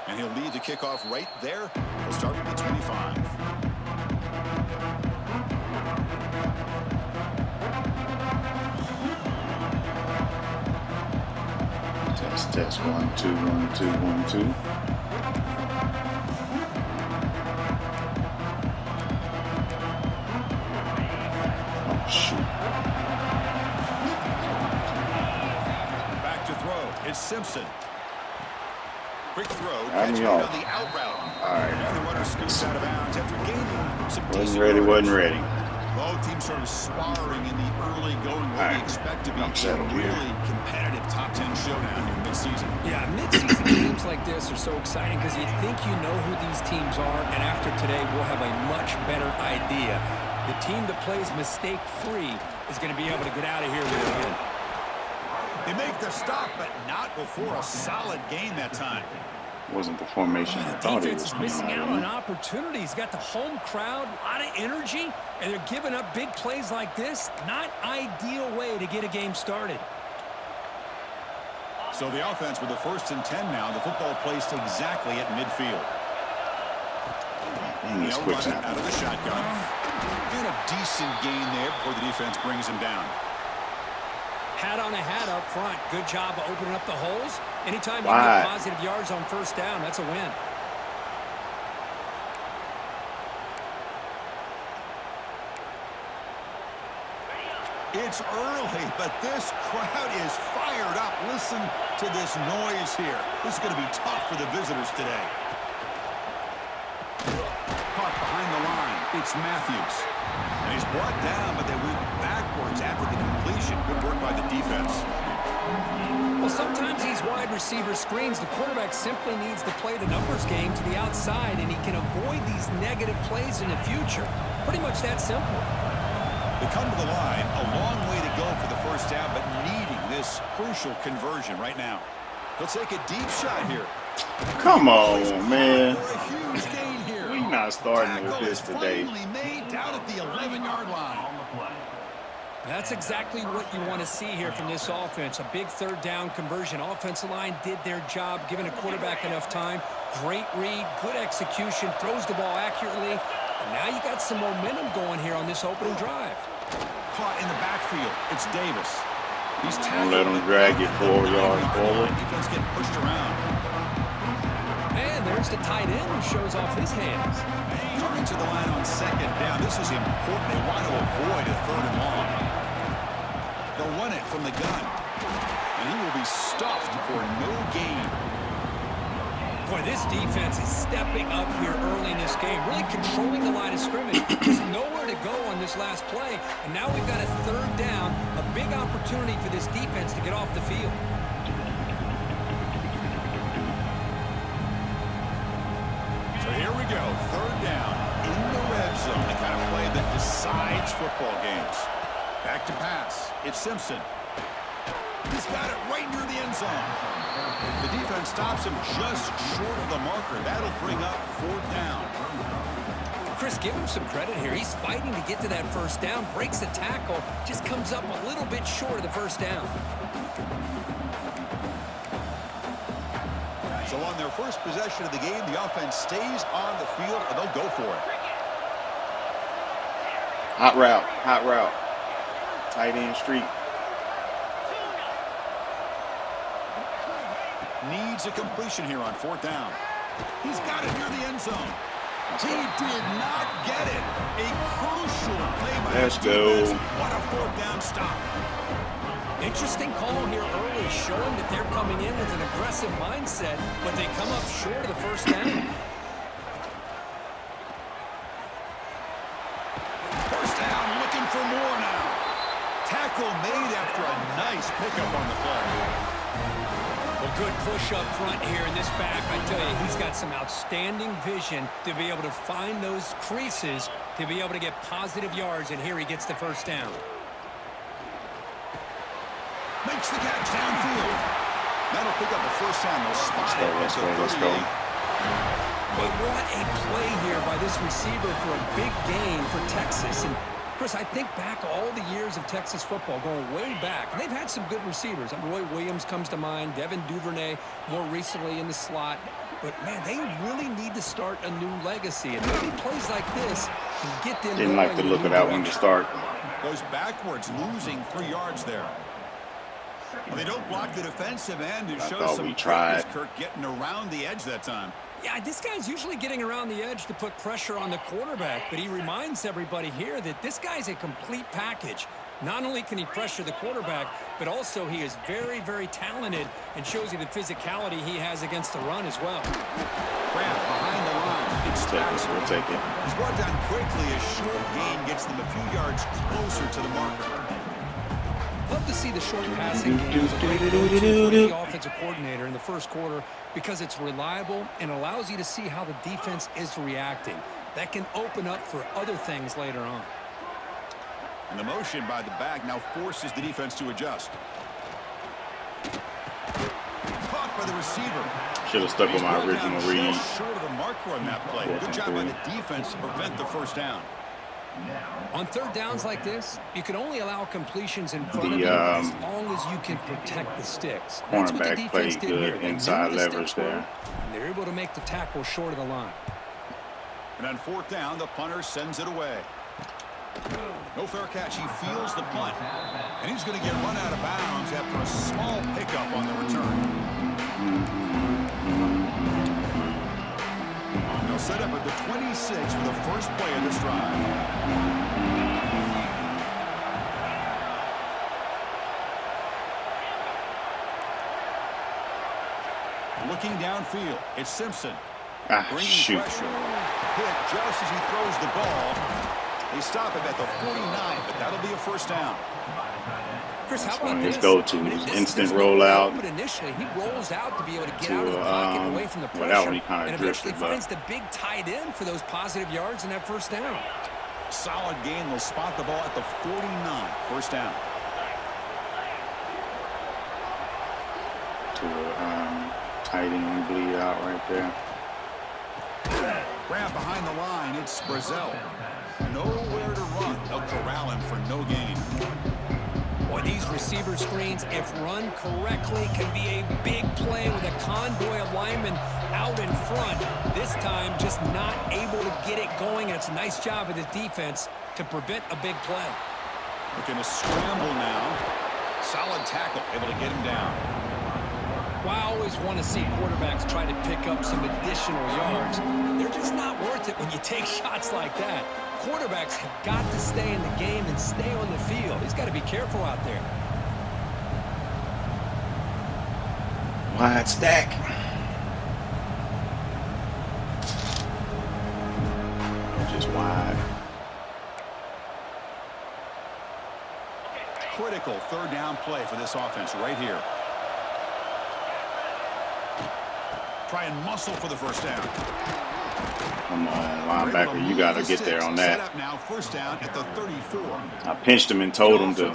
And he'll lead the kickoff right there. He'll start from the 25. Test 1 2 1 2 1 2. Oh shoot! Back to throw. It's Simpson. Quick throw. Got me on off. the out route. All right. And the runner scoots out of bounds after gaining some Wasn't ready. Wasn't ready. Both teams sort of sparring in the early going. What we expect to be a really competitive top 10 showdown here mid-season. Yeah, mid-season games like this are so exciting because you think you know who these teams are, and after today we'll have a much better idea. The team that plays mistake-free is going to be able to get out of here with a win. They make the stop, but not before a solid gain that time. Wasn't the formation I thought it was. Defense is missing out on opportunities. Got the home crowd, a lot of energy, and they're giving up big plays like this. Not ideal way to get a game started. So the offense with the 1st and 10 now. The football placed exactly at midfield. They'll run it out of the shotgun. And a decent gain there before the defense brings him down. Hat on a hat up front. Good job of opening up the holes. Anytime you get positive yards on 1st down, that's a win. It's early, but this crowd is fired up. Listen to this noise here. This is going to be tough for the visitors today. Caught behind the line. It's Matthews. And he's brought down, but they move backwards after the completion. Good work by the defense. Well, sometimes these wide receiver screens, the quarterback simply needs to play the numbers game to the outside, and he can avoid these negative plays in the future. Pretty much that simple. They come to the line, a long way to go for the 1st down, but needing this crucial conversion right now. He'll take a deep shot here. Come on, man. For a huge gain here. We're not starting with this today. Finally made down at the 11-yard line. That's exactly what you want to see here from this offense. A big 3rd down conversion. Offensive line did their job, giving a quarterback enough time. Great read, good execution, throws the ball accurately. And now you got some momentum going here on this opening drive. Caught in the backfield. It's Davis. He's Don't let him drag you 4 yards forward. Defense getting pushed around. And there's the tight end who shows off his hands. Coming to the line on 2nd down. This is important. They want to avoid a 3rd and long. They'll run it from the gun. And he will be stuffed for no gain. Boy, this defense is stepping up here early in this game, really controlling the line of scrimmage. There's nowhere to go on this last play, and now we've got a 3rd down, a big opportunity for this defense to get off the field. So here we go, 3rd down in the red zone, the kind of play that decides football games. Back to pass. It's Simpson. He's got it right near the end zone. The defense stops him just short of the marker. That'll bring up 4th down. Chris, give him some credit here. He's fighting to get to that 1st down, breaks the tackle, just comes up a little bit short of the 1st down. So on their first possession of the game, the offense stays on the field, and they'll go for it. Hot route. Tight end streak. Needs a completion here on 4th down. He's got it near the end zone. He did not get it. A crucial play by Let's his go. defense. What a 4th down stop. Interesting call here early, showing that they're coming in with an aggressive mindset, but they come up short of the 1st down. 1st down, looking for more now. Tackle made after a nice pickup on the play. Well, good push up front here in this back. I tell you, he's got some outstanding vision to be able to find those creases, to be able to get positive yards, and here he gets the 1st down. Makes the catch downfield. That'll pick up a 1st down. Let's go. But what a play here by this receiver for a big gain for Texas. And Chris, I think back all the years of Texas football, going way back, and they've had some good receivers. Roy Williams comes to mind, Devin Duvernay more recently in the slot. but, man, they really need to start a new legacy. And maybe plays like this can get them. Didn't like the look of that one to start. Goes backwards, losing 3 yards there. Well, they don't block the defensive end. It shows some greatness, Kirk, getting around the edge that time. Yeah, this guy's usually getting around the edge to put pressure on the quarterback, but he reminds everybody here that this guy's a complete package. Not only can he pressure the quarterback, but also he is very, very talented and shows you the physicality he has against the run as well. Grant behind the line. We'll take it. He's brought down quickly. A short gain gets them a few yards closer to the marker. Love to see the short passing game as a great go-to for the offensive coordinator in the first quarter because it's reliable and allows you to see how the defense is reacting. That can open up for other things later on. And the motion by the back now forces the defense to adjust. Caught by the receiver. Should have stuck with my original read. Short of the marker on that play. Good job by the defense to prevent the first down. On third downs like this, you can only allow completions in front of you as long as you can protect the sticks. That's what the defense did here. Inside leverage there. And they're able to make the tackle short of the line. And on fourth down, the punter sends it away. No fair catch. He feels the punt. And he's going to get run out of bounds after a small pickup on the return. They'll set up at the 26 for the first play of this drive. Looking downfield, it's Simpson. Shoot. Pressure. Hit just as he throws the ball. They stop him at the 49, but that'll be a first down. Chris, how about this? Go-to instant rollout. But initially, he rolls out to be able to get out of the pocket and away from the pressure, that one he kind of and eventually drifted, finds the big tight end for those positive yards and that first down. Solid gain. They'll spot the ball at the 49. First down. To a tight end bleed out right there. Grab behind the line. It's Brazel. Nowhere to run. They'll corral him for no gain. Boy, these receiver screens, if run correctly, can be a big play with a convoy of linemen out in front. This time, just not able to get it going. And it's a nice job of the defense to prevent a big play. Looking to scramble now. Solid tackle, able to get him down. Well, I always want to see quarterbacks try to pick up some additional yards. They're just not worth it when you take shots like that. Quarterbacks have got to stay in the game and stay on the field. He's got to be careful out there. Wide stack. Just wide. Critical third down play for this offense right here. Try and muscle for the first down. Come on, linebacker, you got to get there on that. Now, first down at the 34. I pinched him and told him to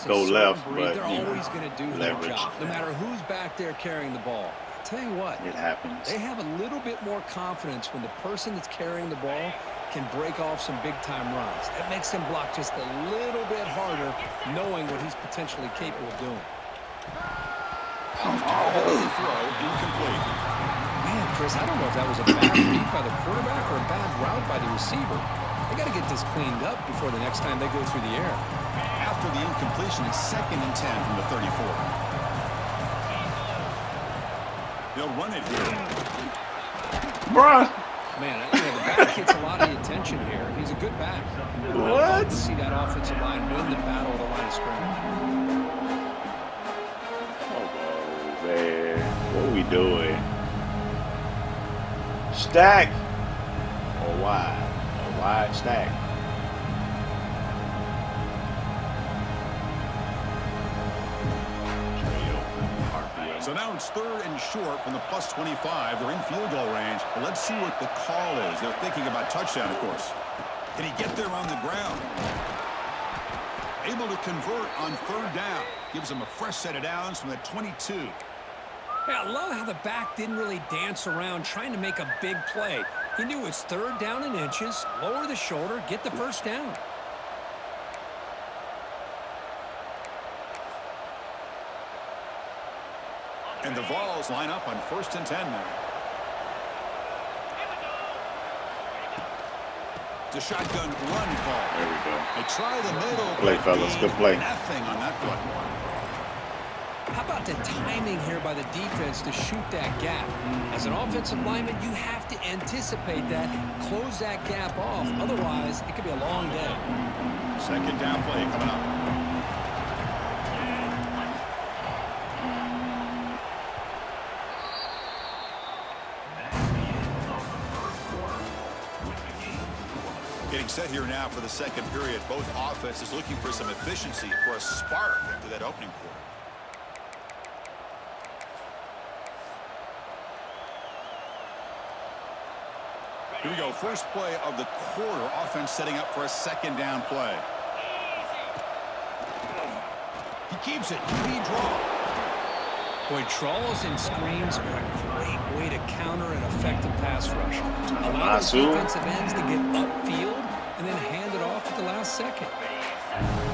go left, but they're always going to do their leverage. job, no matter who's back there carrying the ball. I'll tell you what, it happens. They have a little bit more confidence when the person that's carrying the ball can break off some big-time runs. That makes him block just a little bit harder, knowing what he's potentially capable of doing. Throw incomplete. Man, Chris, I don't know if that was a bad read by the quarterback or a bad route by the receiver. They got to get this cleaned up before the next time they go through the air. After the incompletion, it's 2nd and 10 from the 34. They'll run it here. Bruh. Man, the back gets a lot of attention here. He's a good back. What? To see that offensive line win the battle of the line of scrimmage. Man, what are we doing? Stack or wide? A wide stack. So now it's 3rd and short from the plus 25. They're in field goal range. Well, let's see what the call is. They're thinking about touchdown, of course. Can he get there on the ground? Able to convert on 3rd down. Gives him a fresh set of downs from the 22. Yeah, I love how the back didn't really dance around trying to make a big play. He knew it's 3rd down in inches, lower the shoulder, get the first down. And the Vols line up on 1st and 10 now. It's a shotgun run call. There we go. They try the middle. Play, fellas. Good play. Nothing on that play. How about the timing here by the defense to shoot that gap? As an offensive lineman, you have to anticipate that, close that gap off. Otherwise, it could be a long day. Second down play coming up. Getting set here now for the second period. Both offenses looking for some efficiency, for a spark after that opening quarter. Here we go. First play of the quarter. Offense setting up for a second down play. He keeps it. QB draw. Boy, draws and screens are a great way to counter an effective pass rush. Allow the defensive ends to get upfield and then hand it off at the last second.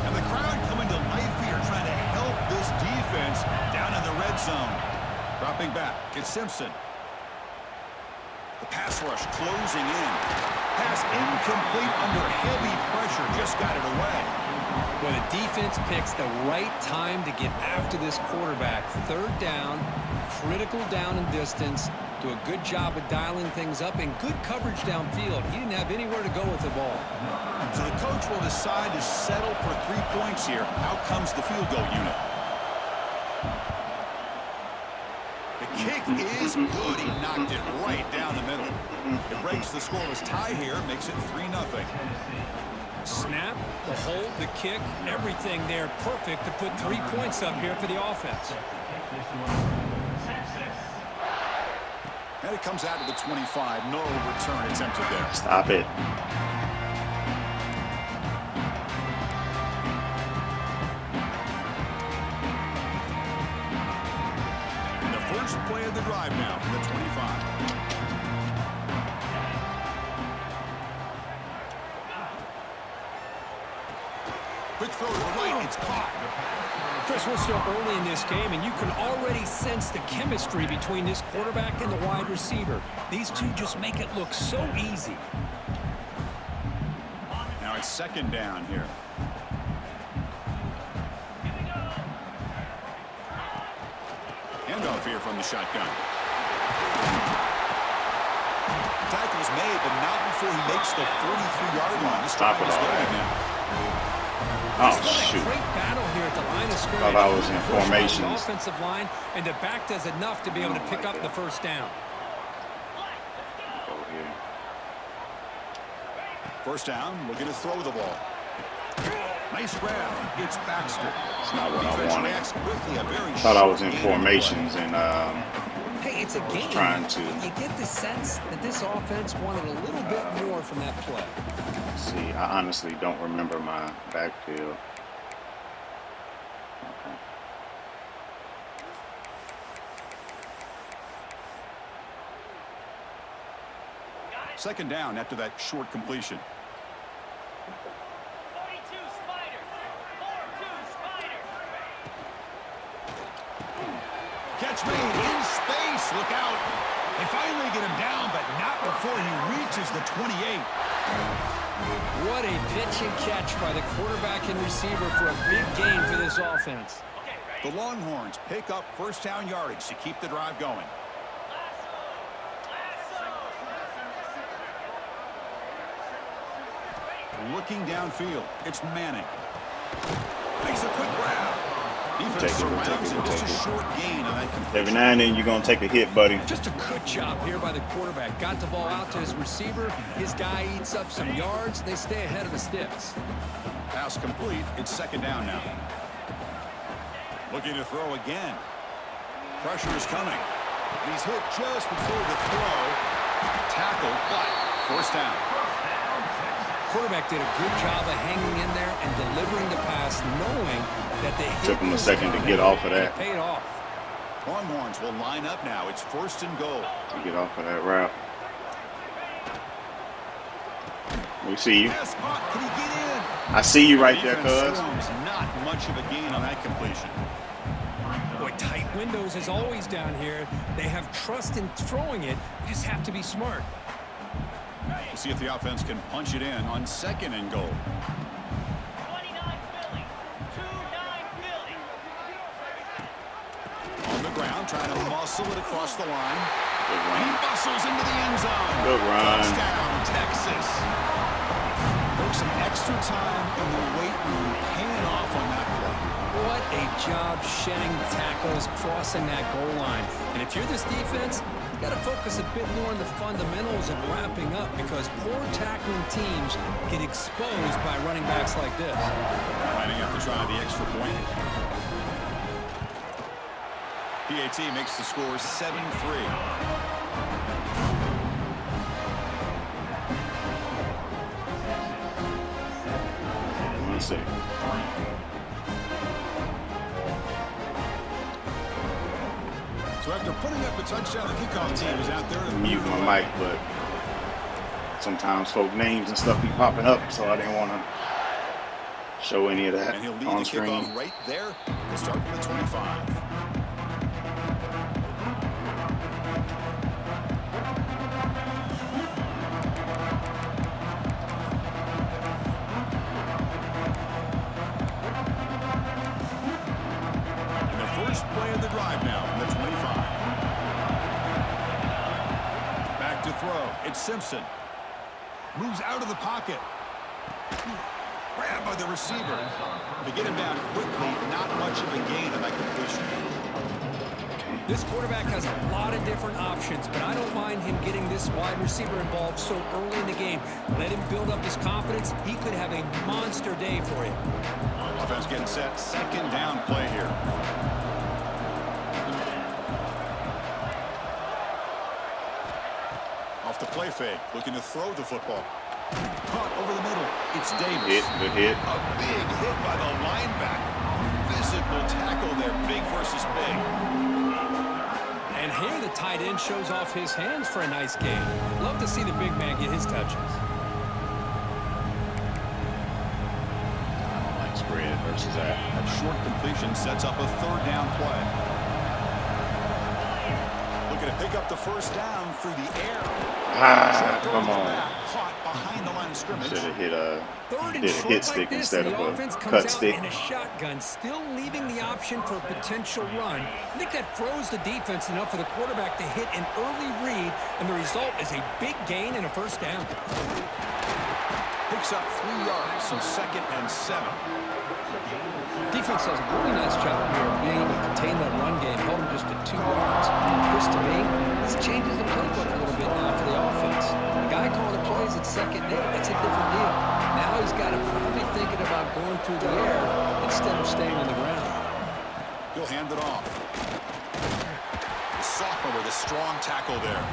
And the crowd coming to life here, trying to help this defense down in the red zone. Dropping back. It's Simpson. The pass rush closing in. Pass incomplete under heavy pressure. Just got it away. Well, the defense picks the right time to get after this quarterback. Third down, critical down and distance. Do a good job of dialing things up and good coverage downfield. He didn't have anywhere to go with the ball. So the coach will decide to settle for 3 points here. Out comes the field goal unit. The kick is good. He knocked it right down the middle. It breaks the scoreless tie here, makes it 3-0. Snap, the hold, the kick, everything there perfect to put 3 points up here for the offense. And it comes out to the 25. No return attempted there. Stop it. First play of the drive now from the 25. Quick throw to the right. It's caught. Chris, we're still early in this game, and you can already sense the chemistry between this quarterback and the wide receiver. These two just make it look so easy. Now it's second down here. Handoff here from the shotgun. Tackle's made, but not before he makes the 43-yard line. This Stop it already. Oh, shoot. Great battle here at the line of scrimmage. Thought I was in formations. Offensive line, and the back does enough to be able to pick up the first down. Go here. First down, looking to throw the ball. Nice grab. It's Baxter. That's not what I wanted. Reacts quickly, a very Thought I was in formations and Hey, it's a game. trying to You get the sense that this offense wanted a little bit more from that play. see. I honestly don't remember my backfield. Okay. Second down after that short completion. Catch made in space. Look out. They finally get him down, but not before he reaches the 28. What a pitch and catch by the quarterback and receiver for a big gain for this offense. The Longhorns pick up first down yardage to keep the drive going. Looking downfield, it's Manning. Makes a quick grab. Defense surrounds him. Just a short gain on that completion. Every now and then you're gonna take a hit, buddy. Just a good job here by the quarterback. Got the ball out to his receiver. His guy eats up some yards. They stay ahead of the sticks. Pass complete. It's second down now. Looking to throw again. Pressure is coming. He's hit just before the throw. Tackle, but first down. Quarterback did a good job of hanging in there and delivering the pass, knowing that the hit Took him a was second to coming. get off of that. It paid off. Longhorns will line up now. It's first and goal. To get off of that route. We see you. Pass caught. Can he get in? I see you right there, Defense cuz. swarms. Not much of a gain on that completion. Boy, tight windows is always down here. They have trust in throwing it. You just have to be smart. We'll see if the offense can punch it in on 2nd and goal. On the ground, trying to muscle it across the line. And he bustles into the end zone. Good run. Touchdown, Texas. Took some extra time in the weight room, paying off on that play. What a job shedding tackles, crossing that goal line. And if you're this defense, you got to focus a bit more on the fundamentals and wrapping up, because poor tackling teams get exposed by running backs like this. Lining up to try the extra point. PAT makes the score 7-3. One second. So after putting up a touchdown, the kickoff team is out there to Mute my mic, but sometimes folk names and stuff be popping up, so I didn't want to show any of that and he'll lead on the screen. kickoff right there. We'll start from the 25. Play of the drive now from the 25. Back to throw. It's Simpson. Moves out of the pocket. Grabbed by the receiver. To get him down quickly, not much of a gain on that completion. This quarterback has a lot of different options, but I don't mind him getting this wide receiver involved so early in the game. Let him build up his confidence. He could have a monster day for you. Offense getting set. 2nd down play here. Off the play fake, looking to throw the football. Caught over the middle. It's Davis. Good hit. A big hit by the linebacker. Physical tackle there, big versus big. And here the tight end shows off his hands for a nice game. Love to see the big man get his touches. I don't like spread versus that. That short completion sets up a 3rd down play. Looking to pick up the 1st down through the air. Come on. Caught behind the line of scrimmage. Should have hit a Third and hit short stick like this, instead and of the a offense comes cut out stick. in a shotgun, still leaving the option for a potential run. I think that throws the defense enough for the quarterback to hit an early read, and the result is a big gain and a 1st down. Picks up 3 yards, so 2nd and 7. Defense does a really nice job here of being able to contain that run game, held him just at 2 yards. Chris, to me, this changes the playbook a little bit now for the offense. The guy calling the plays at 2nd and 8, that's a different deal. Now he's got to probably thinking about going through the air instead of staying on the ground. He'll hand it off. The sophomore with a strong tackle there.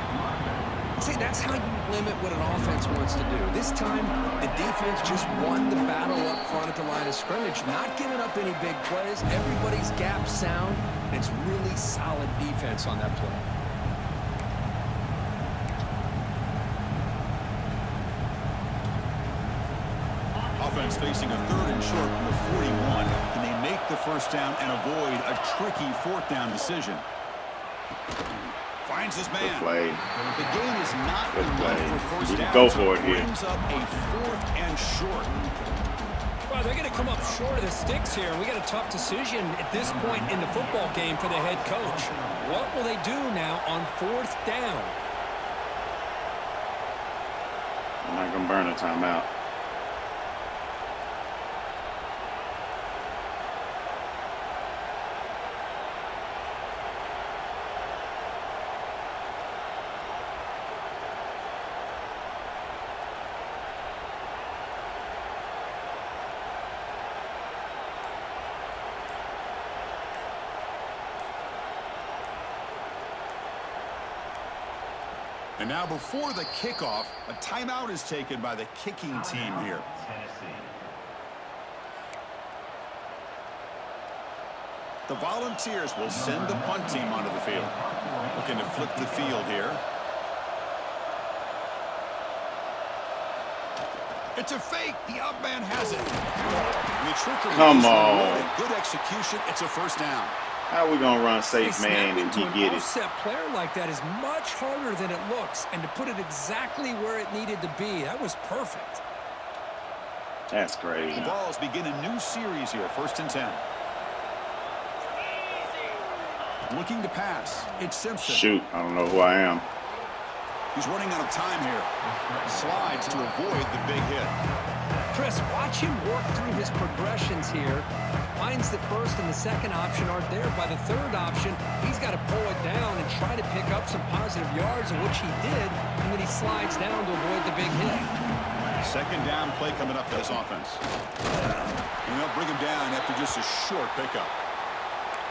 See, that's how you limit what an offense wants to do. This time, the defense just won the battle up front at the line of scrimmage, not giving up any big plays. Everybody's gap sound, and it's really solid defense on that play. Offense facing a 3rd and short from the 41. Can they make the 1st down and avoid a tricky 4th down decision? Finds his man. Good play. The gain is not Good play. enough for 1st You down. can go for it here. Brings up a 4th and short. Well, they're going to come up short of the sticks here, and we got a tough decision at this point in the football game for the head coach. What will they do now on 4th down? I'm not going to burn a timeout. And now before the kickoff, a timeout is taken by the kicking team here. The Volunteers will send the punt team onto the field. Looking to flip the field here. It's a fake. The out man has it. The trickery Come is on. rewarded. Good execution. It's a 1st down. How we gonna run safe man and he get it? Offset player like that is much harder than it looks, and to put it exactly where it needed to be, that was perfect. That's crazy. The Vols begin a new series here, 1st and 10. Looking to pass. It's Simpson. Shoot, I don't know who I am. He's running out of time here. Slides to avoid the big hit. Chris, watch him work through his progressions here. Finds the first and the second option aren't there. By the third option, he's got to pull it down and try to pick up some positive yards, in which he did, and then he slides down to avoid the big hit. 2nd down play coming up for this offense. And they'll bring him down after just a short pickup.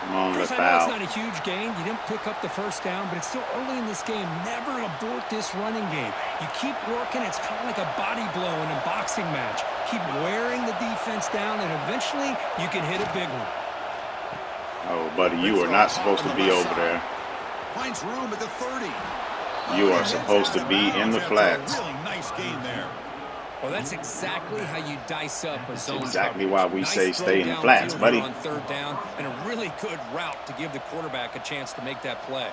Come on, Chris, let's I know foul. it's not a huge gain. You didn't pick up the first down, but it's still early in this game. Never abort this running game. You keep working. It's kind of like a body blow in a boxing match. Keep wearing the defense down, and eventually you can hit a big one. Oh, buddy, you are not supposed to be over there. Finds room at the 30. You are supposed to be in the flats. Really nice gain there. Well, that's exactly how you dice up a zone. Exactly why we Nice say throw stay in the downfield flats, here buddy. on 3rd down, and a really good route to give the quarterback a chance to make that play.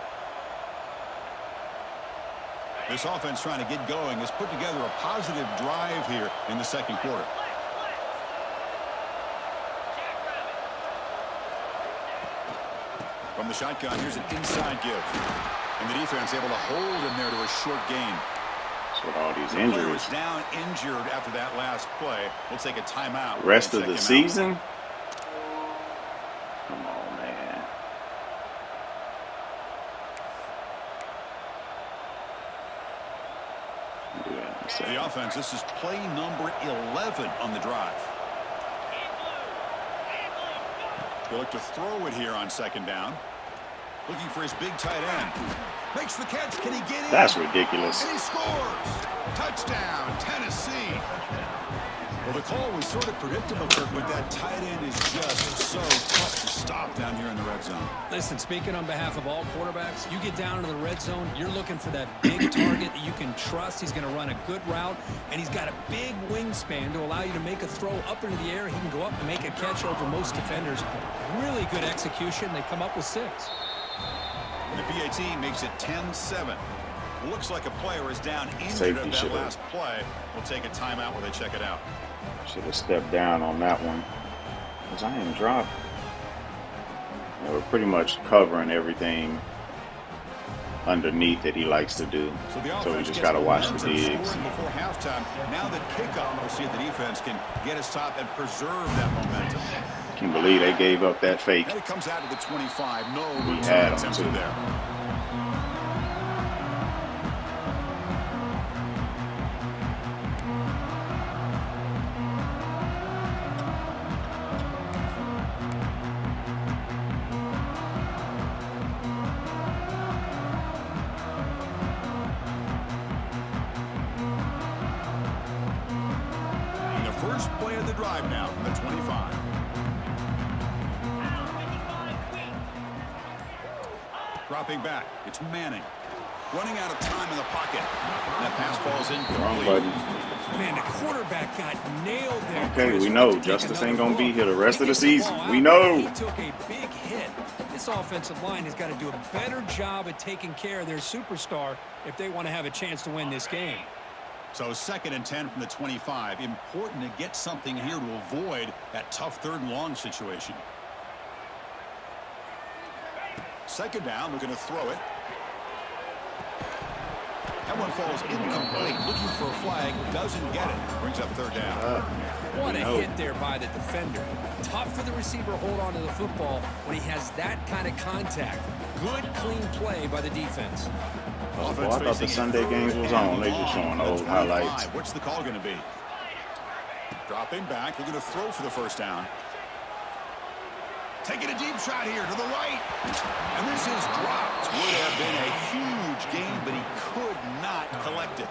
This offense trying to get going has put together a positive drive here in the 2nd quarter. From the shotgun, here's an inside give. And the defense able to hold him there to a short gain. That's what all these The player injuries. was down injured after that last play. We'll take a timeout. Rest and of the check him season? Come on, man. I'll do that in a out. second. The offense, this is play number 11 on the drive. They look to throw it here on 2nd down. Looking for his big tight end. Makes the catch. Can he get in? That's ridiculous. And he scores. Touchdown, Tennessee. Well, the call was sort of predictable, Kirk, but that tight end is just so tough to stop down here in the red zone. Listen, speaking on behalf of all quarterbacks, you get down into the red zone, you're looking for that big target that you can trust. He's going to run a good route, and he's got a big wingspan to allow you to make a throw up into the air. He can go up and make a catch over most defenders. Really good execution. They come up with 6. And the PAT makes it 10-7. Looks like a player is down injured Safety at that should've. last play. We'll take a timeout while they check it out. Should have stepped down on that one. Because I am dropped. We're pretty much covering everything underneath that he likes to do. So we just got to watch the digs. Before halftime, now that kickoff, we'll see if the defense can get a stop and preserve that momentum. Can't believe they gave up that fake. And it comes out to the 25. No We return had 'em, attempted too. there. And the first play of the drive now from the 25. Dropping back. It's Manning. Running out of time in the pocket. And that pass falls in. Wrong button. Man, the quarterback got nailed there. Okay, Chris, we know to take Justice another ain't gonna be look. here the rest He of the gets ball season. out, We know. He took a big hit. This offensive line has got to do a better job at taking care of their superstar if they want to have a chance to win this game. So 2nd and 10 from the 25. Important to get something here to avoid that tough 3rd and long situation. 2nd down, looking to throw it. That one falls incomplete. Looking for a flag, doesn't get it. Brings up 3rd down. What a hit there by the defender. Tough for the receiver to hold on to the football when he has that kind of contact. Good, clean play by the defense. Oh, boy, I thought the Sunday games was on. They just showing old highlights. What's the call going to be? Dropping back. They're going to throw for the 1st down. Taking a deep shot here to the right. And this is dropped. Would have been a huge gain, but he could not collect it.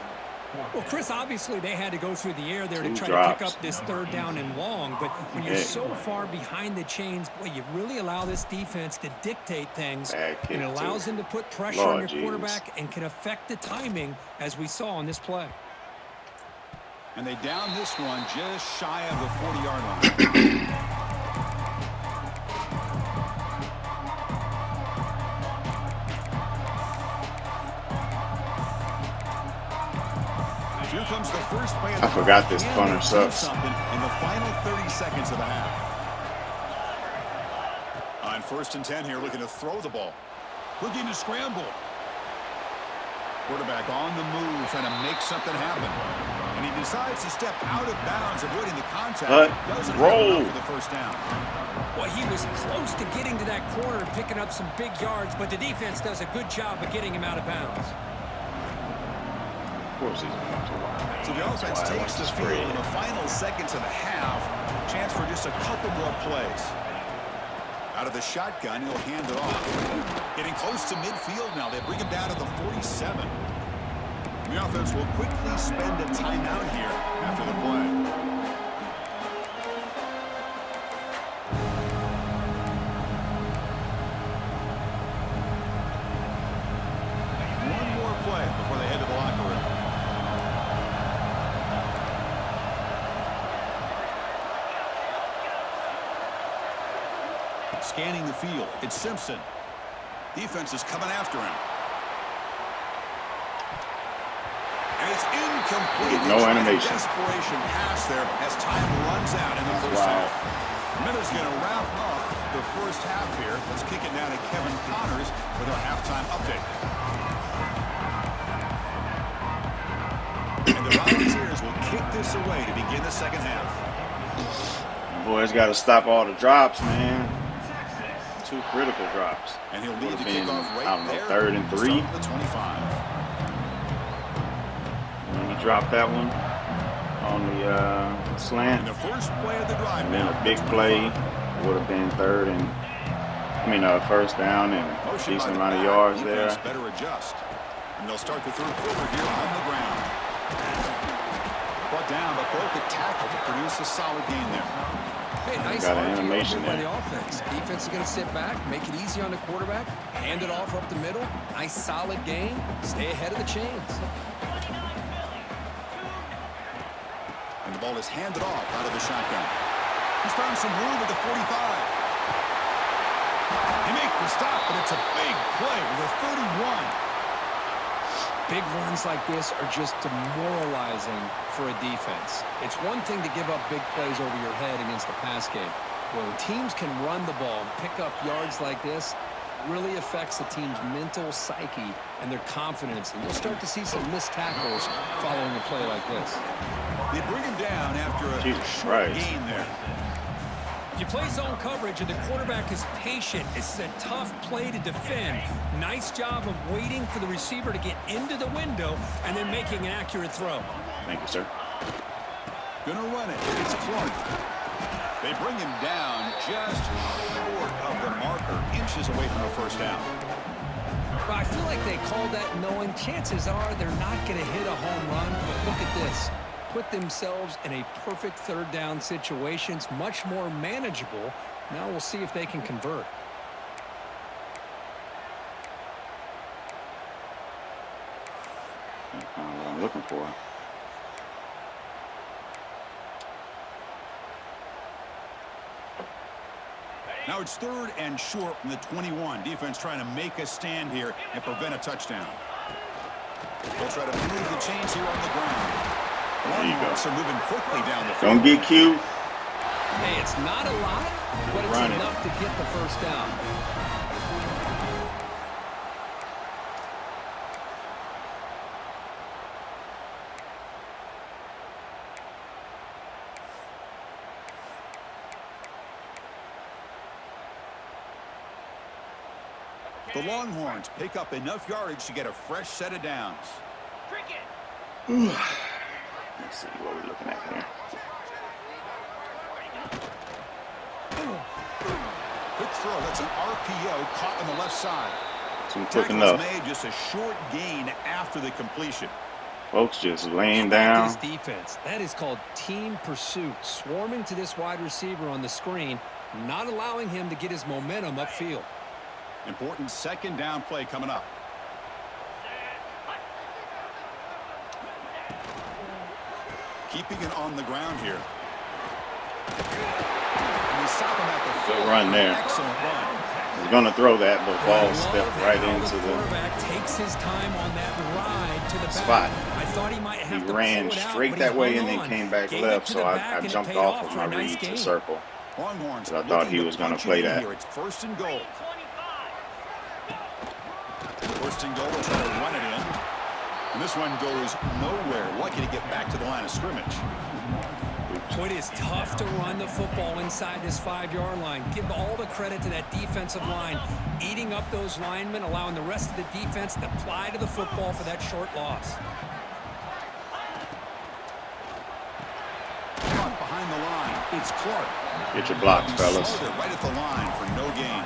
Well, Chris, obviously they had to go through the air there to 2 try drops. to pick up this 3rd down and long. But when you're Yeah. so far behind the chains, boy, you really allow this defense to dictate things. Bad kick, And it allows too. them to put pressure Lord on your Jesus. quarterback and can affect the timing, as we saw on this play. And they down this one just shy of the 40-yard line. Here comes the first play. I forgot this punter sucks. In the final 30 seconds of the half. On 1st and 10 here, looking to throw the ball. Looking to scramble. Quarterback on the move, trying to make something happen. And he decides to step out of bounds, avoiding the contact. Doesn't roll for the first down. Well, he was close to getting to that corner, picking up some big yards, but the defense does a good job of getting him out of bounds. Of course he's going to lie. So the offense takes the field in the final seconds of the half. Chance for just a couple more plays. Out of the shotgun, he'll hand it off. Getting close to midfield now. They bring him down to the 47. The offense will quickly spend a timeout here after the play. One more play before they head to the locker room. Scanning the field, it's Simpson. Defense is coming after him. And it's incomplete. No animation. Desperation pass there as time runs out in the first half. Miller's going to wrap up the first half here. Let's kick it now to Kevin Connors with our halftime update. And the Volunteers will kick this away to begin the second half. Boys got to stop all the drops, man. 2 critical drops. And he'll lead the kickoff right I don't know, there. 3rd and 3. The 25. And he dropped that one on the slant. And the first play of the drive. And then a big play would have been 1st down and a decent amount of yards there. Better adjust. And they'll start the 3rd quarter here on the ground. Brought down, but broke the tackle to produce a solid gain there. Hey, nice got an animation by there. the offense. Defense is going to sit back, make it easy on the quarterback, hand it off up the middle. Nice solid gain. Stay ahead of the chains. And the ball is handed off out of the shotgun. He's found some room at the 45. He makes the stop, but it's a big play with a 31. Big runs like this are just demoralizing for a defense. It's one thing to give up big plays over your head against a pass game. When teams can run the ball and pick up yards like this, it really affects the team's mental psyche and their confidence. And you'll start to see some missed tackles following a play like this. They bring him down after a short gain there. You play zone coverage and the quarterback is patient. It's a tough play to defend. Nice job of waiting for the receiver to get into the window and then making an accurate throw. Thank you, sir. Gonna run it. It's Clark. They bring him down just short of the marker, inches away from the first down. Well, I feel like they called that knowing chances are they're not going to hit a home run, but look at this. Put themselves in a perfect 3rd down situations, much more manageable. Now we'll see if they can convert. That's kind of what I'm looking for. Now it's 3rd and short from the 21. Defense trying to make a stand here and prevent a touchdown. They'll try to move the chains here on the ground. There you go. So moving quickly down the field. Don't get cute. Hey, it's not a lot, but it's enough to get the first down. The Longhorns pick up enough yardage to get a fresh set of downs. Let's see what we're looking at here. Quick throw. That's an RPO caught on the left side. Too quick enough. Made just a short gain after the completion. Folks just laying down. This defense, that is called team pursuit. Swarming to this wide receiver on the screen, not allowing him to get his momentum upfield. Important 2nd down play coming up. Keeping it on the ground here. And they stop him at the Good run there. Excellent run. was going to throw that, but ball stepped right The into the quarterback takes his time on that ride to the spot. back. I thought he might have to ran pull it out, straight but that he way hung and then on. came back Gave it left, to so the I back, and it jumped paid off of for my a nice read to game. circle. Longhorns So I thought he looking was going to punch play it in that. here. It's first and goal. First and goal, we'll try to run it in. And this one goes nowhere. Lucky to get back to the line of scrimmage. Boy, it is tough to run the football inside this 5-yard line. Give all the credit to that defensive line, eating up those linemen, allowing the rest of the defense to fly to the football for that short loss. Caught behind the line. It's Clark. Get your blocks, He fellas. slowed it right at the line for no gain.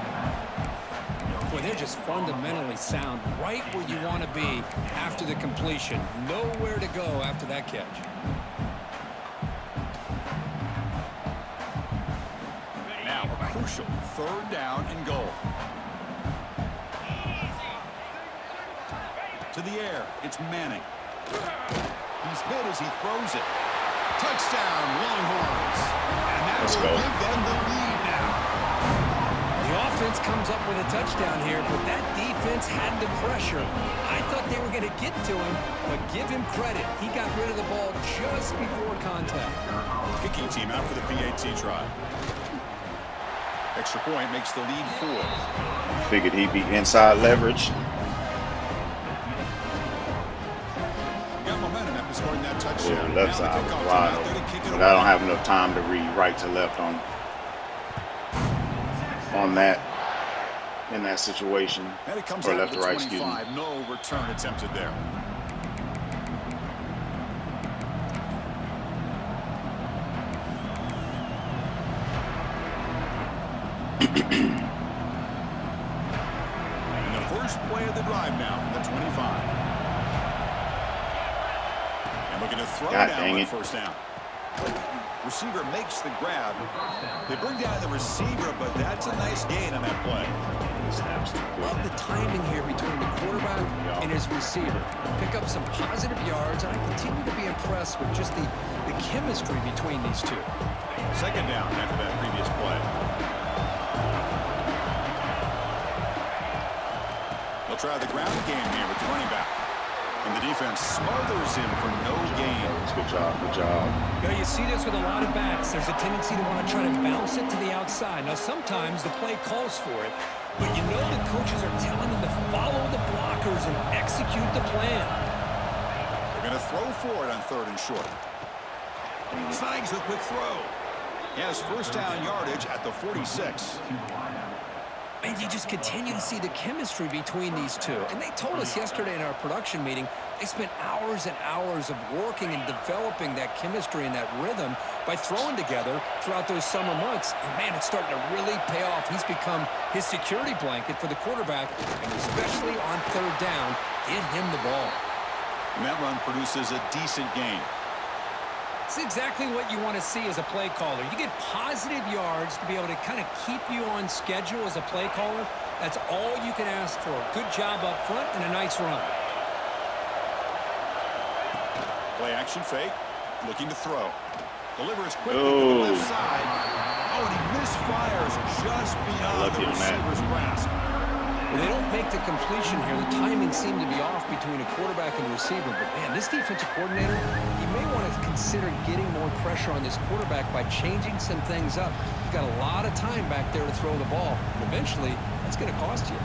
Boy, they're just fundamentally sound, right where you want to be after the completion. Nowhere to go after that catch. Now a crucial third down and goal. To the air. It's Manning. He's hit as he throws it. Touchdown, Longhorns. And that Let's will go. give them the lead now. The offense comes up with a touchdown here, but that defense had the pressure. I thought they were going to get to him, but give him credit. He got rid of the ball just before contact. Kicking team out for the PAT try. Extra point makes the lead 4. Figured he'd be inside leverage. Got momentum after scoring that touchdown. Yeah, left Now the side was kickoff team wide out there to open. kick it But I don't away. have enough time to read right to left on that in that situation. And it comes Or out left of to the right, excuse me. 25. No return attempted there. And the first play of the drive now from the 25. And looking to throw God down dang on it. first down. Receiver makes the grab. They bring down the receiver, but that's a nice gain on that play. Love the timing here between the quarterback and his receiver. Pick up some positive yards, and I continue to be impressed with just the chemistry between these two. Second down after that previous play. They'll try the ground game here with the running back. And the defense smothers him for no gain. Good job, good job. You know, you see this with a lot of backs. There's a tendency to want to try to bounce it to the outside. Now, sometimes the play calls for it, but you know the coaches are telling them to follow the blockers and execute the plan. They're going to throw for it on third and short. Snags the quick throw. He has first down yardage at the 46. And you just continue to see the chemistry between these two. And they told us yesterday in our production meeting, they spent hours and hours of working and developing that chemistry and that rhythm by throwing together throughout those summer months. And, man, it's starting to really pay off. He's become his security blanket for the quarterback, and especially on third down, get him the ball. And that run produces a decent gain. It's exactly what you want to see as a play caller. You get positive yards to be able to kind of keep you on schedule as a play caller. That's all you can ask for. Good job up front and a nice run. Play action fake. Looking to throw. Delivers quickly to the left side. Oh, and he misfires just beyond the receiver's grasp. When they don't make the completion here, the timing seemed to be off between a quarterback and a receiver. But, man, this defensive coordinator, he may want to consider getting more pressure on this quarterback by changing some things up. You've got a lot of time back there to throw the ball. And eventually, that's going to cost you.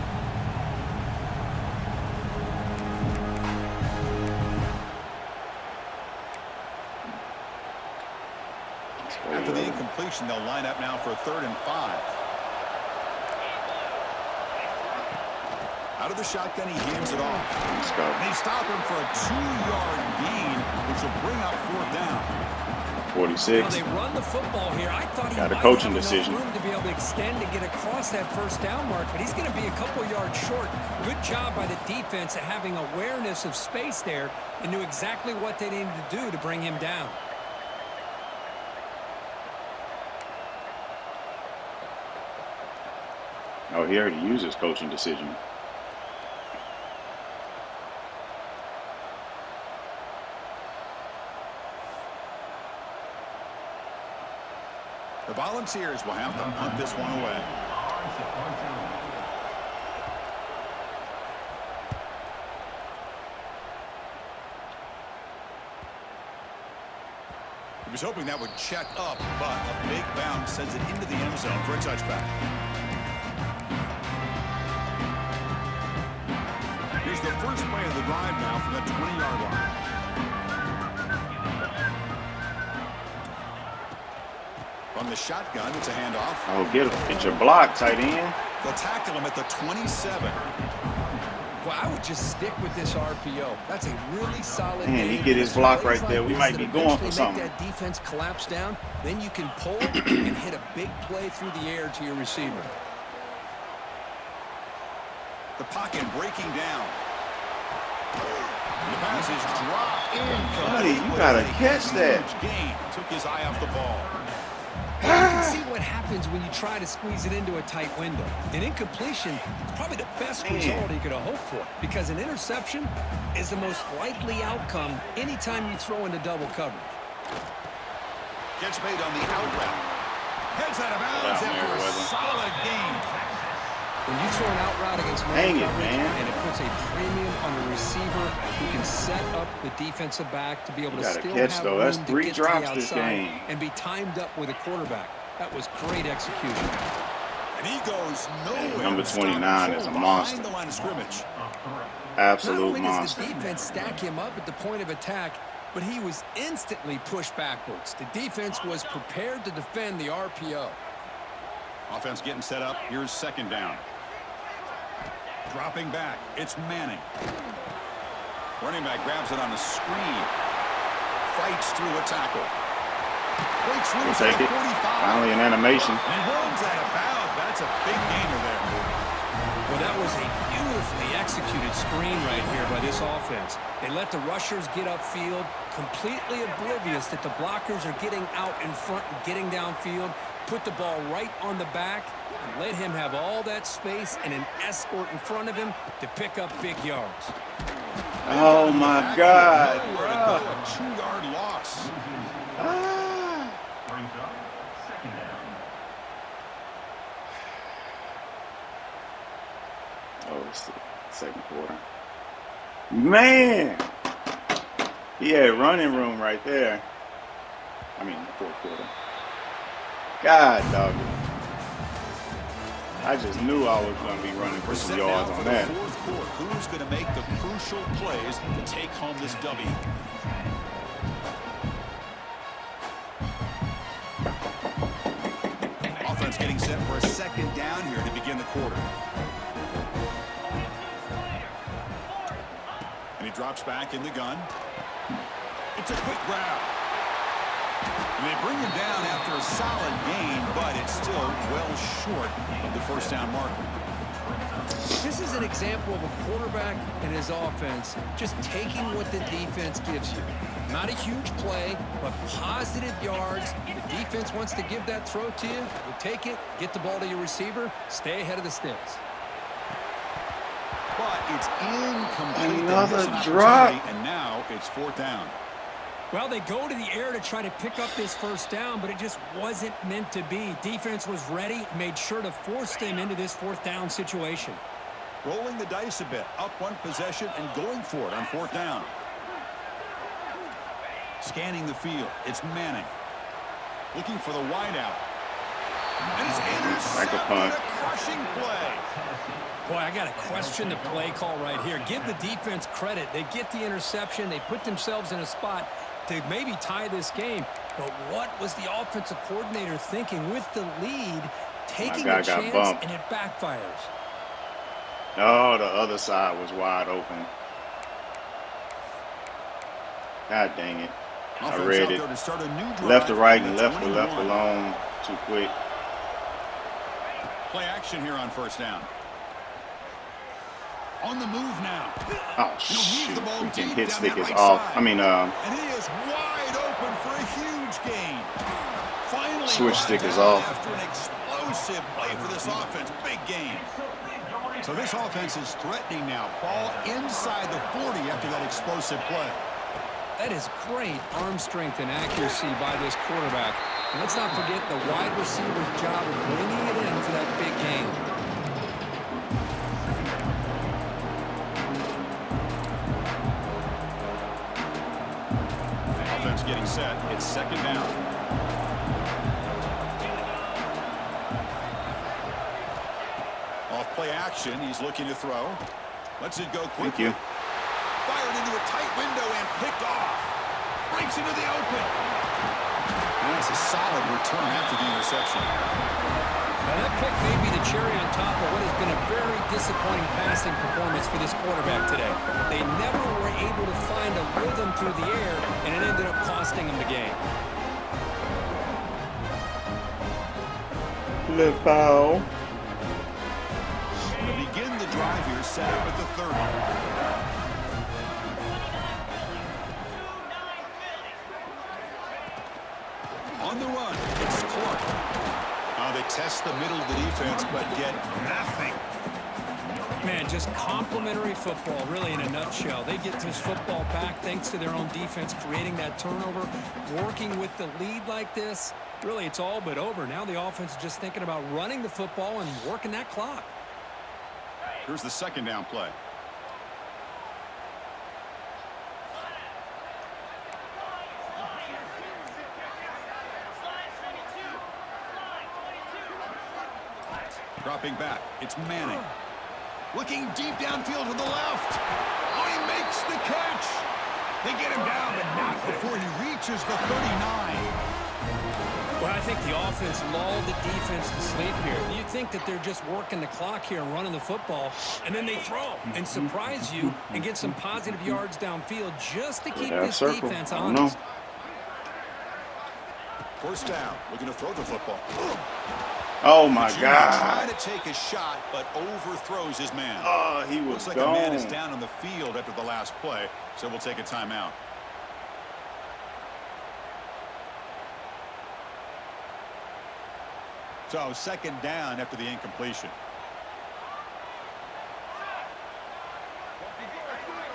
After the incompletion, they'll line up now for a 3rd and 5. Out of the shotgun, he hands it off. Let's go. They stop him for a 2-yard gain, which will bring up 4th down. 46. Well, they run the football here. I thought he Got a might coaching have enough decision. room to be able to extend and get across that first down mark, but he's going to be a couple yards short. Good job by the defense at having awareness of space there and knew exactly what they needed to do to bring him down. Oh, he already used his coaching decision. The Volunteers will have to punt this one away. He was hoping that would check up, but a big bounce sends it into the end zone for a touchback. Here's the first play of the drive now from the 20-yard line. From the shotgun, it's a handoff. Oh, get your block, tight end. They'll tackle him at the 27. Well, I would just stick with this RPO. That's a really solid Man, game. he get his block right there. We might be going for something. Make that defense collapse down, then you can pull and hit a big play through the air to your receiver. The pocket breaking down. The pass is dropped in. Buddy, you gotta catch that. Gain. Took his eye off the ball. Well, you can see what happens when you try to squeeze it into a tight window. An incompletion is probably the best result you could have hoped for, because an interception is the most likely outcome anytime you throw into double coverage. Catch made on the out route. Heads out of bounds after a solid gain. When you throw an out route against man coverage, and it puts a premium on the receiver who can set up the defensive back to be able to still have room That's to 3 get drops to the this outside game. and be timed up with a quarterback. That was great execution. And he goes nowhere. Number 29 is a monster. The line of scrimmage. Absolute monster. Not only does the defense stack him up at the point of attack, but he was instantly pushed backwards. The defense was prepared to defend the RPO. Offense getting set up. Here's second down. Dropping back. It's Manning. Running back grabs it on the screen. Fights through a tackle. Breaks loose at 45. Finally an animation. And he runs out of bounds. That's a big gainer there. Well, that was a beautifully executed screen right here by this offense. They let the rushers get upfield, completely oblivious that the blockers are getting out in front and getting downfield, put the ball right on the back, and let him have all that space and an escort in front of him to pick up big yards. Oh, my God. A 2-yard loss. Oh, it's the second quarter. Man! He had running room right there. I mean, the fourth quarter. God, dog. I just knew I was going to be running for some yards on that. Fourth quarter. Who's going to make the crucial plays to take home this W? Offense getting set for a second down here to begin the quarter. And he drops back in the gun. It's a quick grab. And they bring him down after a solid gain, but it's still well short of the first down marker. This is an example of a quarterback and his offense just taking what the defense gives you. Not a huge play, but positive yards. The defense wants to give that throw to you. You take it, get the ball to your receiver, stay ahead of the sticks. But it's incomplete. Another drop. And now it's fourth down. Well, they go to the air to try to pick up this first down, but it just wasn't meant to be. Defense was ready, made sure to force them into this fourth down situation. Rolling the dice a bit, up one possession and going for it on fourth down. Scanning the field, it's Manning. Looking for the wideout. And it's intercepted. A crushing play. Boy, I got to question the play call right here. Give the defense credit. They get the interception. They put themselves in a spot to maybe tie this game. But what was the offensive coordinator thinking with the lead, taking a chance, and it backfires? Oh, the other side was wide open. God dang it. I read it. Left to right and left alone too quick. Play action here on first down. On the move now. Oh, shoot. Freaking hit stick is off. And he is wide open for a huge gain. Finally, switch stick is off. After an explosive play for this offense. Big gain. So this offense is threatening now. Ball inside the 40 after that explosive play. That is great arm strength and accuracy by this quarterback. And let's not forget the wide receiver's job of bringing it in for that big gain. getting set. It's second down. Off play action. He's looking to throw. Lets it go quickly. Thank you. Fired into a tight window and picked off. Breaks into the open. And that's a solid return after the interception. Now that pick may be the cherry on top of what has been a very disappointing passing performance for this quarterback today. They never were able to find a rhythm through the air, and it ended up costing them the game. Little foul. To begin the drive here, set up at the 30. On the run, it's Clark. They test the middle of the defense, but get nothing. Man, just complimentary football, really, in a nutshell. They get this football back thanks to their own defense, creating that turnover, working with the lead like this. Really, it's all but over. Now the offense is just thinking about running the football and working that clock. Here's the second down play. Dropping back, it's Manning. Looking deep downfield to the left. Oh, he makes the catch. They get him down, but not before he reaches the 39. Well, I think the offense lulled the defense to sleep here. You think that they're just working the clock here and running the football, and then they throw and surprise you and get some positive yards downfield just to keep this defense honest. First down, looking to throw the football. Oh my God! Trying to take a shot, but overthrows his man. Oh, he was Looks like gone. a man is down on the field after the last play, so we'll take a timeout. So second down after the incompletion.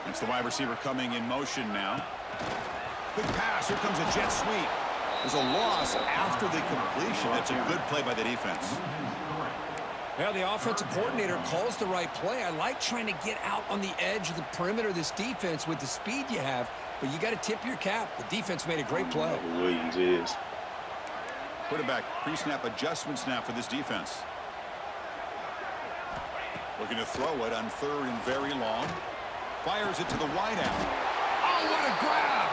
It's the wide receiver coming in motion now. Quick pass. Here comes a jet sweep. There's a loss after the completion. That's a good play by the defense. Yeah, the offensive coordinator calls the right play. I like trying to get out on the edge of the perimeter of this defense with the speed you have, but you got to tip your cap. The defense made a great play. Williams is. Quarterback pre-snap adjustments now for this defense. Looking to throw it on third and very long. Fires it to the wideout. Oh, what a grab!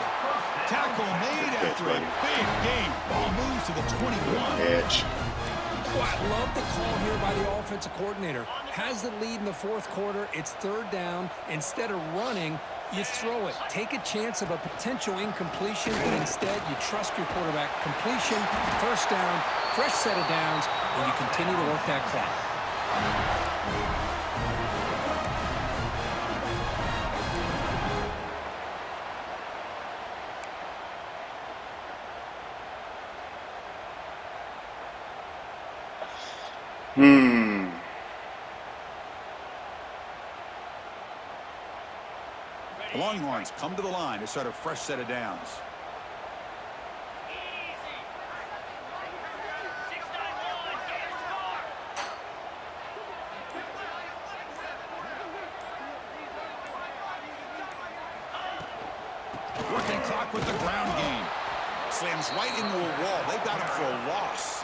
Tackle made after a big game. Ball moves to the 21. Edge. Oh, I love the call here by the offensive coordinator. Has the lead in the fourth quarter. It's third down. Instead of running, you throw it. Take a chance of a potential incompletion, but instead you trust your quarterback. Completion, first down, fresh set of downs, and you continue to work that clock. The Longhorns come to the line to start a fresh set of downs. Working clock with the ground game. Slams right into a wall. They got him for a loss.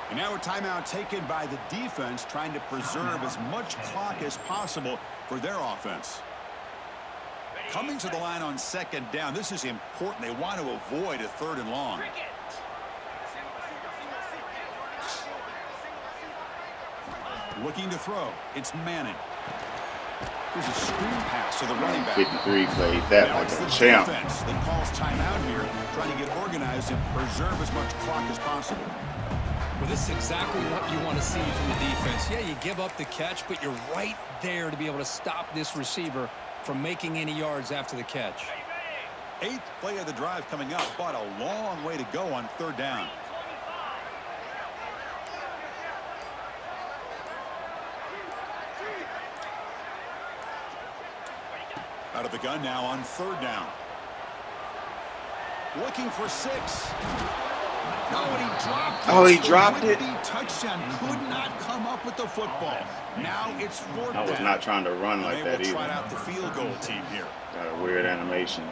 And now a timeout taken by the defense, trying to preserve as much clock as possible for their offense. Coming to the line on second down. This is important. They want to avoid a third and long. Looking to throw. It's Manning. Here's a screen pass to the running back. 53 played that Now like it's a the champ. defense that calls timeout here, trying to get organized and preserve as much clock as possible. Well, this is exactly what you want to see from the defense. Yeah, you give up the catch, but you're right there to be able to stop this receiver from making any yards after the catch. Eighth play of the drive coming up, but a long way to go on third down. Out of the gun now on third down. Looking for 6. No, and he dropped it. Oh, he dropped it. The touchdown could not come up with the football. Now it's fourth down. I was not trying to run like that either. either. Try out the field goal team here. Got a weird animation.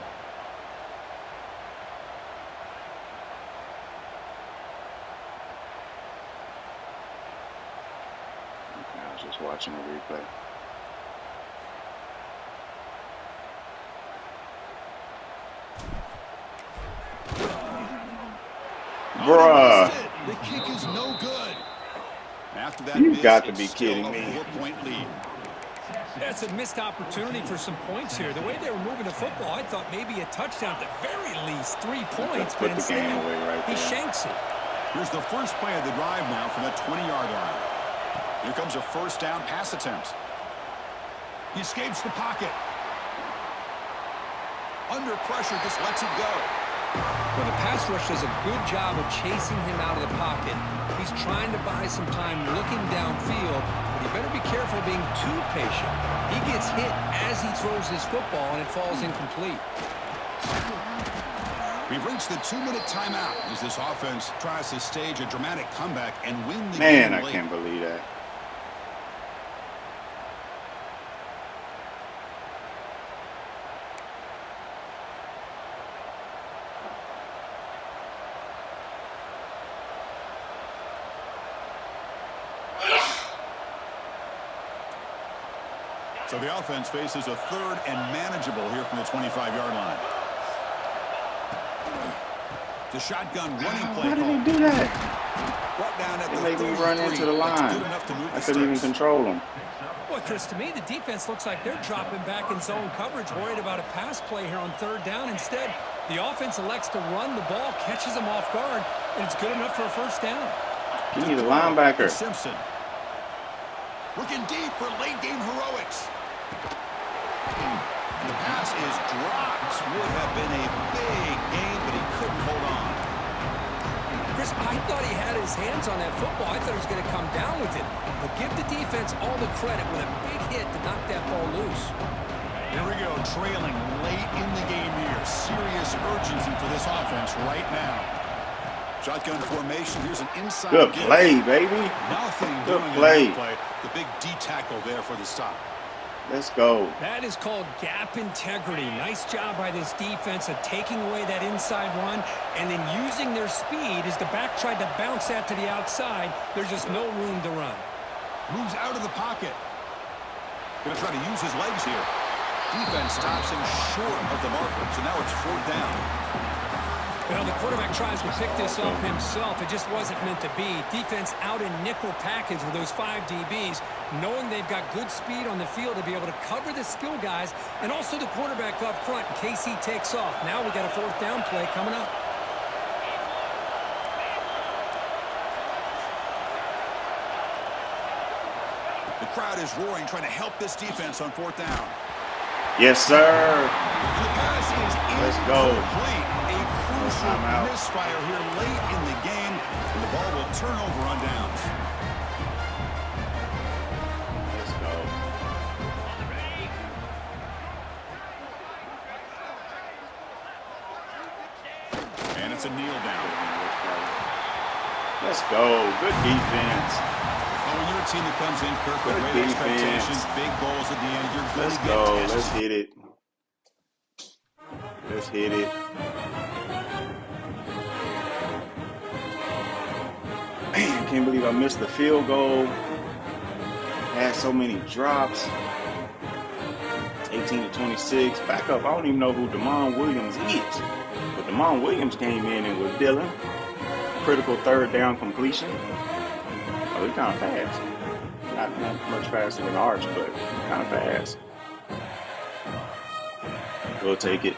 just watching the replay. Bruh. The kick is no good. After that, You got to be kidding me. 4-point lead. That's a missed opportunity for some points here. The way they were moving the football, I thought maybe a touchdown at the very least, 3 points, but instead he shanks it. Here's the first play of the drive now from the 20-yard line. Here comes a first down pass attempt. He escapes the pocket. Under pressure, just lets it go. Well, the pass rush does a good job of chasing him out of the pocket. He's trying to buy some time looking downfield, but he better be careful being too patient. He gets hit as he throws his football, and it falls incomplete. We've reached the 2-minute timeout as this offense tries to stage a dramatic comeback and win the game. Man, I can't believe that. So the offense faces a third and manageable here from the 25-yard line. The shotgun running play. Why did they do that? They made me run into the line. I couldn't even control them. Boy, Chris, to me, the defense looks like they're dropping back in zone coverage, worried about a pass play here on third down. Instead, the offense elects to run the ball, catches them off guard, and it's good enough for a first down. You need a linebacker. Simpson. Looking deep for late game heroics. The pass is dropped. Would have been a big gain, but he couldn't hold on. Chris, I thought he had his hands on that football. I thought he was going to come down with it. But give the defense all the credit with a big hit to knock that ball loose. Here we go, trailing late in the game here. Serious urgency for this offense right now. Shotgun formation. Here's an inside. Good play, baby. Nothing Good doing play. The big D tackle there for the stop. Let's go. That is called gap integrity. Nice job by this defense of taking away that inside run and then using their speed as the back tried to bounce that to the outside. There's just no room to run. Moves out of the pocket. Going to try to use his legs here. Defense stops him short of the marker, so now it's fourth down. Well, the quarterback tries to pick this up himself. It just wasn't meant to be. Defense out in nickel package with those 5 DBs, knowing they've got good speed on the field to be able to cover the skill guys and also the quarterback up front in case he takes off. Now we got a fourth down play coming up. The crowd is roaring, trying to help this defense on fourth down. Yes, sir. The pass is Let's go. incomplete. A crucial misfire here late in the game, and the ball will turn over on downs. Let's go. And it's a kneel down. Let's go. Good defense. When you're a team that comes in, Kirk, with great expectations, big goals at the end, you're going to get tested. Let's hit it. Let's hit it. Man, I can't believe I missed the field goal. Had so many drops. 18-26. Back up. I don't even know who Damon Williams is. But Damon Williams came in and was dealing. Critical third down completion. Oh, he's kind of fast. Not much faster than Arch, but kind of fast. We'll take it.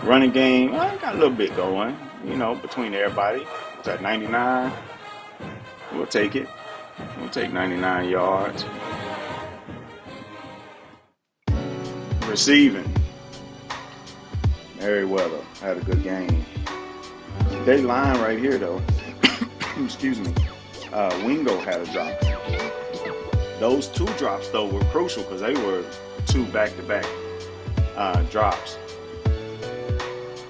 Running game, got a little bit going, between everybody. It's at 99. We'll take it. We'll take 99 yards. Receiving. Merriweather had a good game. They line right here, though. Excuse me. Wingo had a drop. Those 2 drops, though, were crucial because they were 2 back-to-back drops.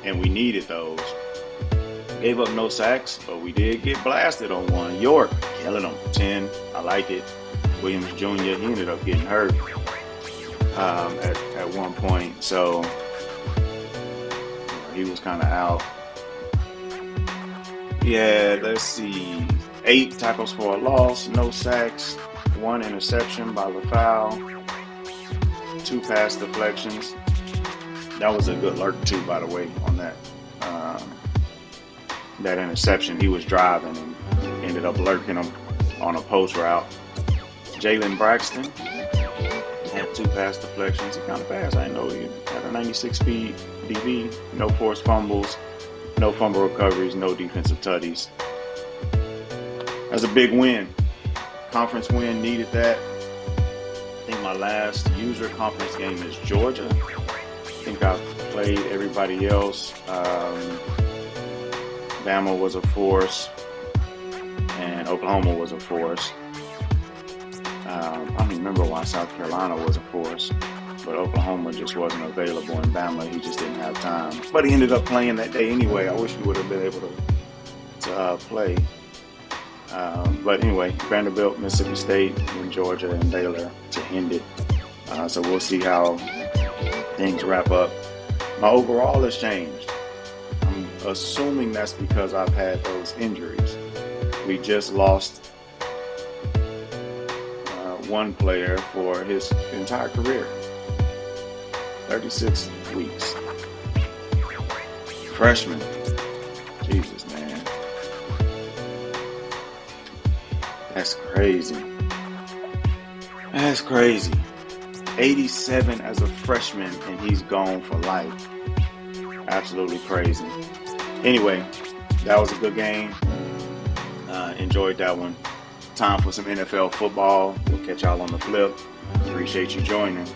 And we needed those. Gave up no sacks, but we did get blasted on one. York, killing them. 10. I like it. Williams Jr., he ended up getting hurt at one point. So he was kind of out. Yeah, let's see. 8 tackles for a loss, no sacks. 1 interception by RIVL, 2 pass deflections. That was a good lurk too, by the way, on that interception. He was driving and ended up lurking him on a post route. Jalen Braxton had 2 pass deflections. He kind of fast. I didn't know he had a 96 speed DB. No forced fumbles, no fumble recoveries, no defensive tutties. That's a big win. Conference win, needed that. I think my last user conference game is Georgia. I think I've played everybody else. Bama was a force, and Oklahoma was a force. I don't remember why South Carolina was a force, but Oklahoma just wasn't available, and Bama, he just didn't have time. But he ended up playing that day anyway. I wish we would have been able to play. But anyway, Vanderbilt, Mississippi State, and Georgia and Baylor to end it. So we'll see how things wrap up. My overall has changed. I'm assuming that's because I've had those injuries. We just lost one player for his entire career. 36 weeks. Freshman. Jesus, man. That's crazy. That's crazy. 87 as a freshman, and he's gone for life. Absolutely crazy. Anyway, that was a good game. Enjoyed that one. Time for some NFL football. We'll catch y'all on the flip. Appreciate you joining.